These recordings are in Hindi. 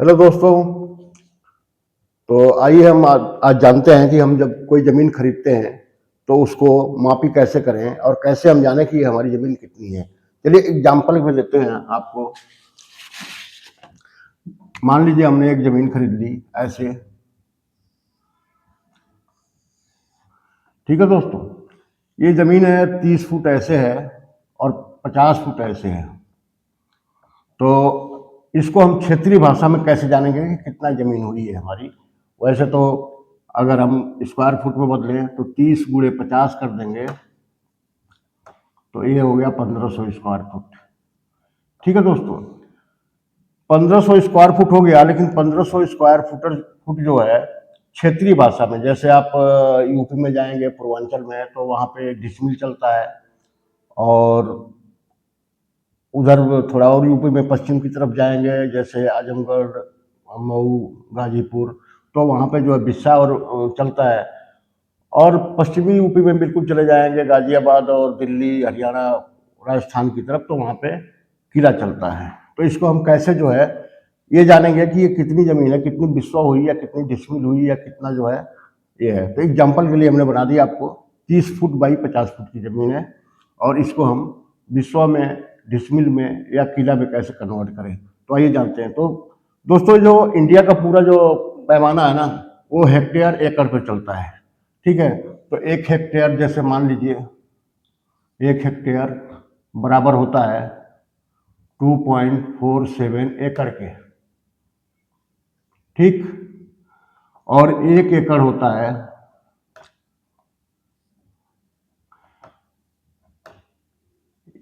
हेलो दोस्तों। तो आइए हम आज जानते हैं कि हम जब कोई ज़मीन खरीदते हैं तो उसको मापी कैसे करें और कैसे हम जानें कि हमारी ज़मीन कितनी है। चलिए एग्जाम्पल में देते हैं आपको। मान लीजिए हमने एक ज़मीन खरीद ली ऐसे, ठीक है दोस्तों। ये ज़मीन है 30 फुट ऐसे है और 50 फुट ऐसे है। तो इसको हम क्षेत्रीय भाषा में कैसे जानेंगे कि कितना ज़मीन हुई है हमारी। वैसे तो अगर हम स्क्वायर फुट में बदलें तो 30 गुणे 50 कर देंगे तो ये हो गया 1500 स्क्वायर फुट। ठीक है दोस्तों, 1500 स्क्वायर फुट हो गया। लेकिन 1500 स्क्वायर फुट जो है क्षेत्रीय भाषा में, जैसे आप यूपी में जाएंगे पूर्वांचल में तो वहाँ पे डिसमिल चलता है, और उधर थोड़ा और यूपी में पश्चिम की तरफ जाएंगे जैसे आजमगढ़, मऊ, गाजीपुर, तो वहाँ पे जो है बिस्सा और चलता है। और पश्चिमी यूपी में बिल्कुल चले जाएंगे गाजियाबाद और दिल्ली, हरियाणा, राजस्थान की तरफ, तो वहाँ पे किला चलता है। तो इसको हम कैसे जो है ये जानेंगे कि ये कितनी ज़मीन है, कितनी बिस्वा हुई या कितनी डिसमिल हुई या कितना जो है ये है। तो एग्जाम्पल के लिए हमने बना दिया आपको 30 फुट बाई 50 फुट की ज़मीन है, और इसको हम बिस्वा में, डिसमिल में या किला में कैसे कन्वर्ट करें। तो आइए जानते हैं। तो दोस्तों, जो इंडिया का पूरा जो पैमाना है ना, वो हेक्टेयर एकड़ पे चलता है। ठीक है, तो 1 हेक्टेयर जैसे मान लीजिए 1 हेक्टेयर बराबर होता है 2.47 एकड़ के। ठीक, और 1 एकड़ होता है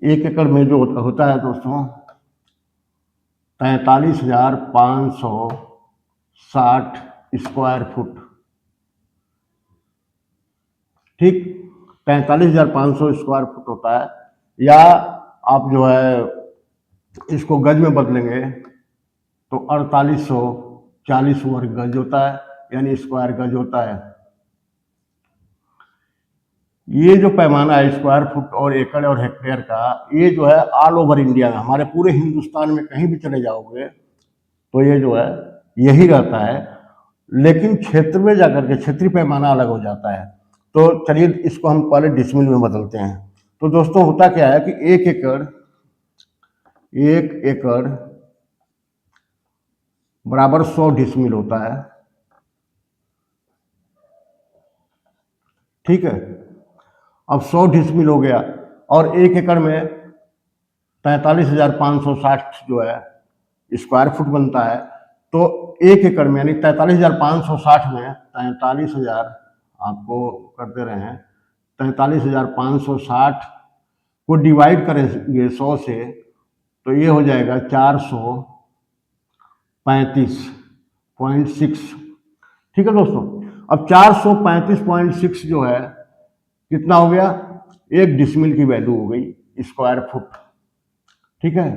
1 एकड़ में जो होता है दोस्तों 43,560 स्क्वायर फुट। ठीक, 43,500 स्क्वायर फुट होता है। या आप जो है इसको गज में बदलेंगे तो 4840 वर्ग गज होता है, यानी स्क्वायर गज होता है। ये जो पैमाना है स्क्वायर फुट और एकड़ और हेक्टेयर का, ये जो है ऑल ओवर इंडिया में, हमारे पूरे हिंदुस्तान में कहीं भी चले जाओगे तो ये जो है यही रहता है। लेकिन क्षेत्र में जाकर के क्षेत्रीय पैमाना अलग हो जाता है। तो चलिए इसको हम पहले डिसमिल में बदलते हैं। तो दोस्तों होता क्या है कि 1 एकड़ बराबर 100 डिसमिल होता है। ठीक है, अब 100 डिसमिल हो गया और 1 एकड़ में 43,560 जो है स्क्वायर फुट बनता है। तो 1 एकड़ में यानी 43,560 में 43,000 आपको कर दे रहे हैं, 43,560 को डिवाइड करेंगे 100 से तो ये हो जाएगा 435.6। ठीक है दोस्तों, अब 435.6 जो है कितना हो गया, 1 डिसमिल की वैल्यू हो गई स्क्वायर फुट। ठीक है,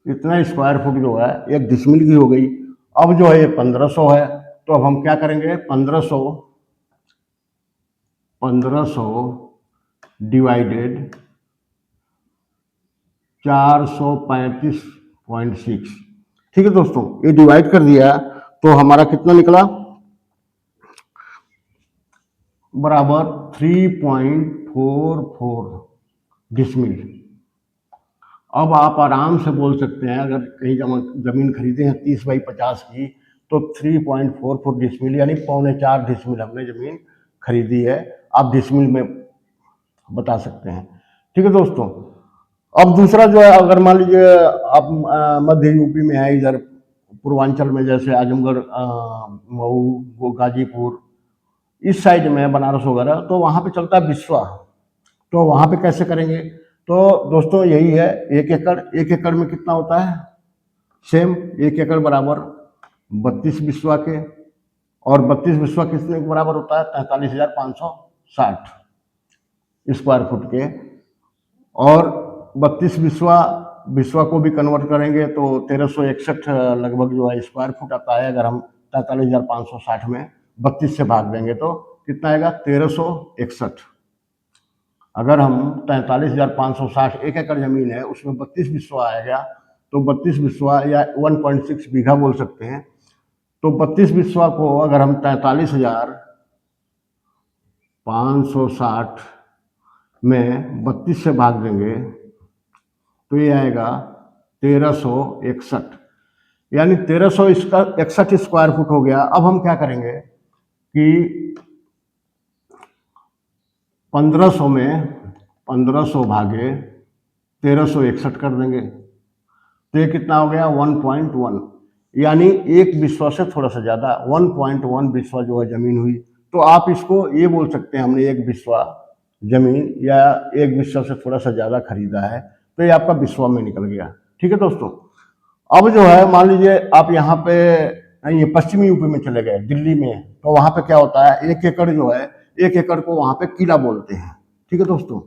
इतना स्क्वायर फुट जो है 1 डिसमिल की हो गई। अब जो है ये 1500 है, तो अब हम क्या करेंगे, 1500 डिवाइडेड 435.6। ठीक है दोस्तों, ये डिवाइड कर दिया तो हमारा कितना निकला, बराबर 3.44 डिसमिल। अब आप आराम से बोल सकते हैं, अगर कहीं जमीन खरीदे हैं 30 बाई 50 की तो 3.44 डिसमिल यानी 4.25 डिसमिल हमने जमीन खरीदी है। आप डिसमिल में बता सकते हैं। ठीक है दोस्तों, अब दूसरा जो है, अगर मान लीजिए आप मध्य यूपी में है, इधर पूर्वांचल में जैसे आजमगढ़, मऊ, गाजीपुर, इस साइड में बनारस वगैरह, तो वहाँ पे चलता है बिस्वा। तो वहाँ पे कैसे करेंगे, तो दोस्तों यही है 1 एकड़। 1 एकड़ में कितना होता है, सेम 1 एकड़ बराबर 32 बिस्वा के, और 32 बिस्वा कितने के बराबर होता है, 43,560 स्क्वायर फुट के। और 32 बिस्वा को भी कन्वर्ट करेंगे तो 1361 लगभग जो है स्क्वायर फुट आता है। अगर हम 43,560 में 32 से भाग देंगे तो कितना आएगा, 1361। अगर हम 43,560 1 एकड़ जमीन है उसमें 32 बिस्वा आएगा तो 32 बिस्वा या 1.6 बीघा बोल सकते हैं। तो 32 बिस्वा को अगर हम 43,560 में 32 से भाग देंगे तो ये आएगा 1361, यानी 1361 स्क्वायर फुट हो गया। अब हम क्या करेंगे कि 1500 में 1500 भागे 1361 कर देंगे तो ये कितना हो गया 1.1, यानी एक बिस्वा से थोड़ा सा ज़्यादा 1.1 बिस्वा जो है ज़मीन हुई। तो आप इसको ये बोल सकते हैं हमने एक बिस्वा ज़मीन या एक बिस्वा से थोड़ा सा ज़्यादा खरीदा है, तो ये आपका बिस्वा में निकल गया। ठीक है दोस्तों। अब जो है मान लीजिए आप यहाँ पे ये पश्चिमी यूपी में चले गए, दिल्ली में, तो वहाँ पे क्या होता है 1 एकड़ जो है, 1 एकड़ को वहाँ पे किला बोलते हैं। ठीक है दोस्तों,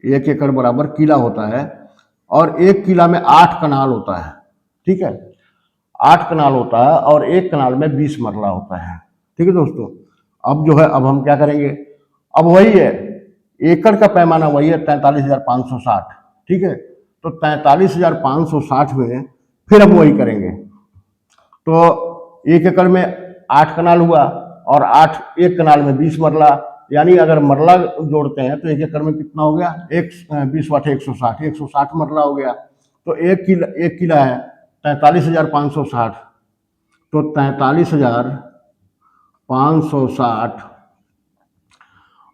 1 एकड़ बराबर किला होता है और एक किला में 8 कनाल होता है। ठीक है, 8 कनाल होता है और एक कनाल में 20 मरला होता है। ठीक है दोस्तों। अब जो है अब हम क्या करेंगे, अब वही है एकड़ का पैमाना वही है 43,560। ठीक है, तो 43,560 में फिर हम वही करेंगे। तो 1 एकड़ में 8 कनाल हुआ और 8 एक कनाल में 20 मरला, यानी अगर मरला जोड़ते हैं तो 1 एकड़ में कितना हो गया 20 वाटे 160 मरला हो गया। तो एक किला है 43,560, तो 43,560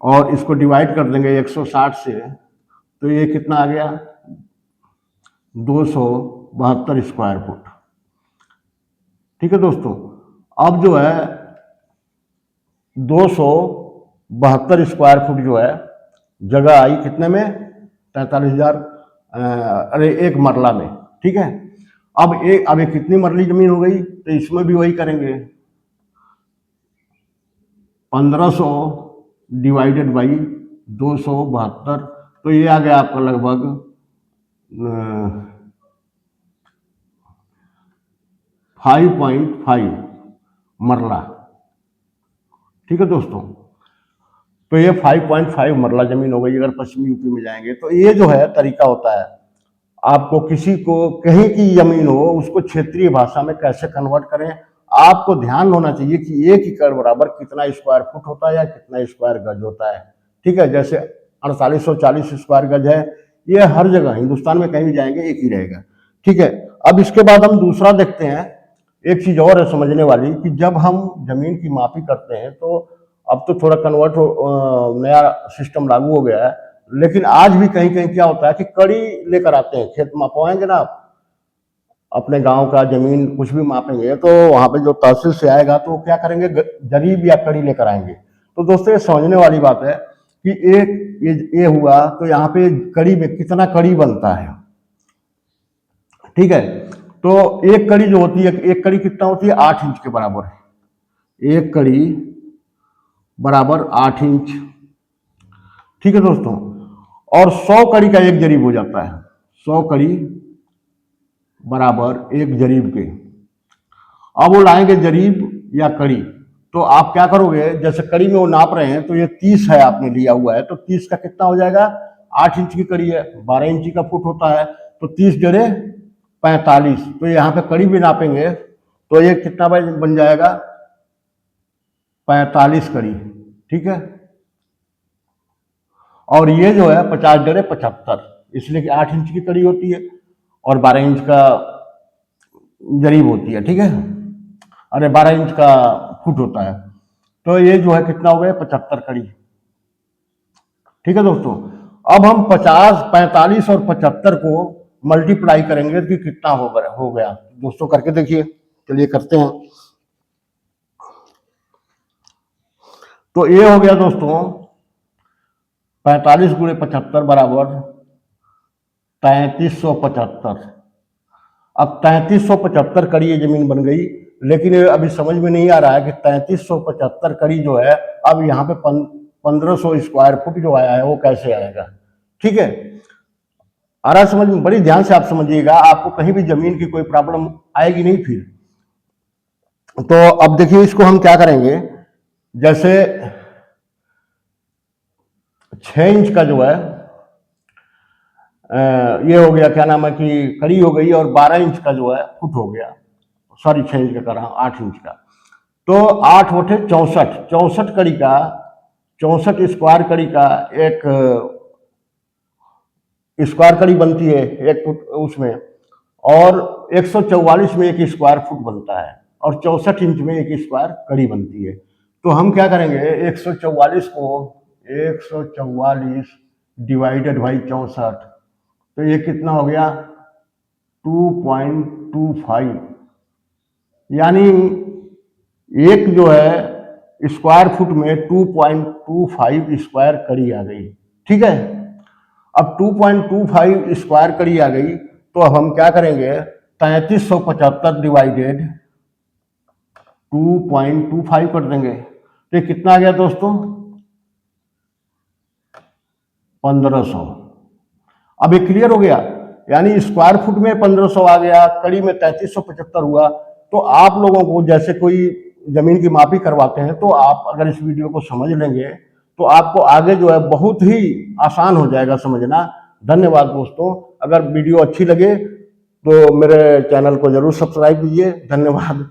और इसको डिवाइड कर देंगे 160 से, तो ये कितना आ गया 272 स्क्वायर फुट। ठीक है दोस्तों। अब जो है 272 स्क्वायर फुट जो है जगह आई कितने में 43,000 अरे एक मरला में। ठीक है, अब ये कितनी मरली जमीन हो गई, तो इसमें भी वही करेंगे 1500 डिवाइडेड बाई 272, तो ये आ गया आपका लगभग 5.5 मरला। ठीक है दोस्तों, तो ये 5.5 मरला जमीन हो गई अगर पश्चिमी यूपी में जाएंगे। तो ये जो है तरीका होता है, आपको किसी को कहीं की जमीन हो उसको क्षेत्रीय भाषा में कैसे कन्वर्ट करें। आपको ध्यान होना चाहिए कि 1 एकड़ बराबर कितना स्क्वायर फुट होता है या कितना स्क्वायर गज होता है। ठीक है, जैसे 4840 स्क्वायर गज है, ये हर जगह हिंदुस्तान में कहीं भी जाएंगे एक ही रहेगा। ठीक है, अब इसके बाद हम दूसरा देखते हैं, एक चीज और है समझने वाली कि जब हम जमीन की मापी करते हैं तो अब तो थोड़ा कन्वर्ट नया सिस्टम लागू हो गया है, लेकिन आज भी कहीं कहीं क्या होता है कि कड़ी लेकर आते हैं। खेत मापवाएंगे ना आप अपने गांव का जमीन कुछ भी मापेंगे तो वहां पे जो तहसील से आएगा तो क्या करेंगे जरीब या कड़ी लेकर आएंगे। तो दोस्तों ये समझने वाली बात है कि एक ये हुआ तो यहाँ पे कड़ी में कितना कड़ी बनता है। ठीक है, तो एक कड़ी जो होती है, एक कड़ी कितना होती है 8 इंच के बराबर। एक कड़ी बराबर 8 इंच। ठीक है दोस्तों, और 100 कड़ी का एक जरीब हो जाता है। 100 कड़ी बराबर एक जरीब के। अब वो लाएंगे जरीब या कड़ी, तो आप क्या करोगे, जैसे कड़ी में वो नाप रहे हैं तो ये 30 है आपने लिया हुआ है, तो 30 का कितना हो जाएगा 8 इंच की कड़ी है, 12 इंची का फुट होता है, तो 30 जड़े 45। तो यहाँ पे कड़ी भी नापेंगे तो ये कितना बन जाएगा 45 कड़ी। ठीक है, और ये जो है 50 जड़े 75, इसलिए कि 8 इंच की कड़ी होती है और 12 इंच का जरीब होती है। ठीक है, अरे 12 इंच का फुट होता है, तो ये जो है कितना हो गया 75 कड़ी। ठीक है दोस्तों, अब हम 50, 45 और 75 को मल्टीप्लाई करेंगे कि कितना हो गया दोस्तों, करके देखिए। चलिए करते हैं। तो ये हो गया दोस्तों 45 गुणे 75 बराबर 3375। अब 3375 कड़ी ये जमीन बन गई, लेकिन अभी समझ में नहीं आ रहा है कि 3375 कड़ी जो है अब यहाँ पे 1500 स्क्वायर फुट जो आया है वो कैसे आएगा। ठीक है, आ रहा समझ में, बड़ी ध्यान से आप समझिएगा, आपको कहीं भी जमीन की कोई प्रॉब्लम आएगी नहीं फिर। तो अब देखिए इसको हम क्या करेंगे, जैसे 6 इंच का जो है ये हो गया, क्या नाम है कि कड़ी हो गई, और 12 इंच का जो है फुट हो गया, सॉरी 6 इंच का कर रहा हूँ, 8 इंच का। तो 8 बटे 64, 64 कड़ी का, 64 स्क्वायर कड़ी का एक स्क्वायर कड़ी बनती है 1 फुट उसमें, और 144 में 1 स्क्वायर फुट बनता है, और 64 इंच में 1 स्क्वायर कड़ी बनती है। तो हम क्या करेंगे, 144 को 144 डिवाइडेड बाई 64, तो ये कितना हो गया 2.25, यानी एक जो है स्क्वायर फुट में 2.25 स्क्वायर कड़ी आ गई। ठीक है, अब 2.25 स्क्वायर कड़ी आ गई, तो अब हम क्या करेंगे, 3375 डिवाइडेड 2.25 कर देंगे, तो ये कितना आ गया दोस्तों 1500। अब ये क्लियर हो गया, यानी स्क्वायर फुट में 1500 आ गया, कड़ी में 3375 हुआ। तो आप लोगों को जैसे कोई जमीन की मापी करवाते हैं, तो आप अगर इस वीडियो को समझ लेंगे तो आपको आगे जो है बहुत ही आसान हो जाएगा समझना। धन्यवाद दोस्तों, अगर वीडियो अच्छी लगे तो मेरे चैनल को जरूर सब्सक्राइब कीजिए। धन्यवाद।